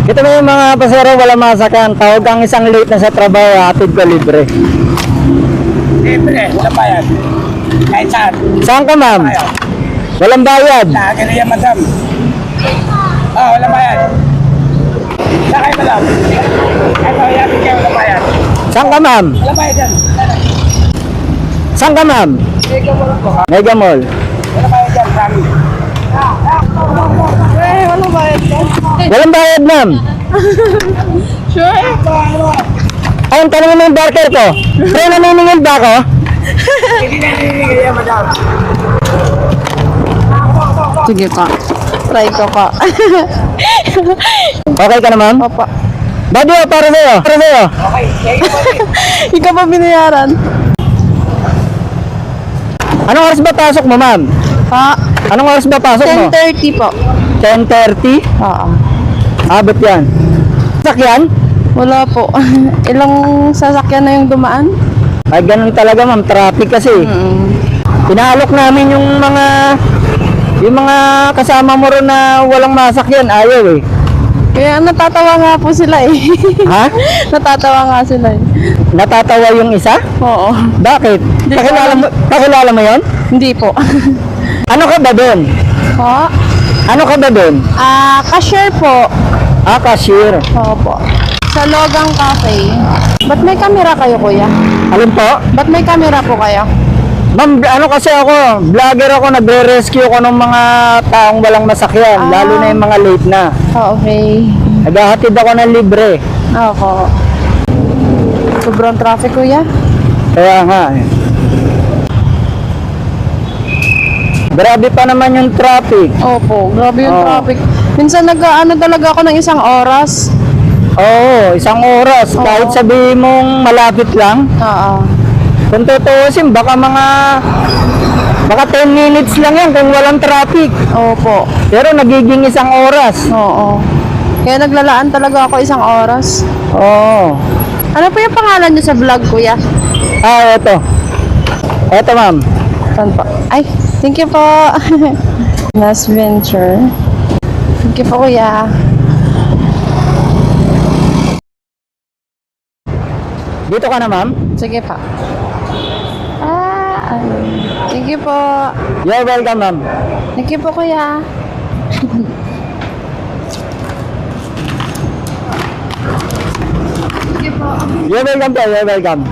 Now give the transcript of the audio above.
Ito mo yung mga pasero wala masakyan. Tawag ang isang late na sa trabaho, atid ko libre. Libre, wala bayad. Kahit saan. Saan ka ma'am? Ayaw. Walang bayad. Lagi na yan, madam. Wala bayad. Saan kayo, madam? Ito, yakin kayo, wala bayad. Saan ka ma'am? Wala bayad yan. Saan ka ma'am? Sige mo lang po. Mega Mall. Wala bayad yan, sabi. Wala bayad yan. Walang bayad ma'am. Sure? Ayun, tanongin mo yung barker ko. Pre, naniningil ba ako? Hindi na nilingil yan, madam. Sige pa. Try ko pa. Okay ka na ma'am? Papa. Buddy, para sa'yo. Para sa'yo. Okay, sige mo rin. Ikaw pa binayaran. Anong oras ba pasok mo ma'am? Ha? Anong oras ba pasok mo? 10:30 po. 10:30? Oo. Abot yan. Sakyan? Wala po. Ilang sasakyan na yung dumaan? Ay, ganun talaga ma'am. Traffic kasi. Pinaalok namin yung mga kasama mo ron na walang masakyan. Ayaw eh. Kaya natatawa nga po sila eh. Ha? Natatawa nga sila eh. Natatawa yung isa? Oo. Bakit? Di ko Pakilala mo yon? Hindi po. Ano ka ba doon? Ha? Ano ka ba doon? Cashier po. Cashier. Opo. Sa Logang Cafe. Ba't may camera kayo, kuya? Alin po? Ba't may camera po kayo? Ma'am, ano kasi ako, vlogger ako, nagre-rescue ko ng mga taong walang masakyan, lalo na yung mga late na. Okay. Naghahatid ako ng libre. Ako. Sobrang traffic, kuya. Kaya nga eh. Grabe pa naman yung traffic. Opo, grabe yung Oo. traffic. Minsan nag-ano talaga ako ng isang oras. Oo, isang oras. Oo. Kahit sabihin mong malapit lang. Oo. Kung tutuusin, baka 10 minutes lang yan kung walang traffic. Opo. Pero nagiging isang oras. Oo. Kaya naglalaan talaga ako isang oras. Oo. Ano po yung pangalan niyo sa vlog, kuya? Eto. Eto, ma'am. Saan po? Ay, thank you po. Last venture. Thank you po, kuya. Dito ka na, ma'am? Sige pa. Thank you po. You're welcome, ma'am. Thank you po, kuya. You're welcome po, you're welcome.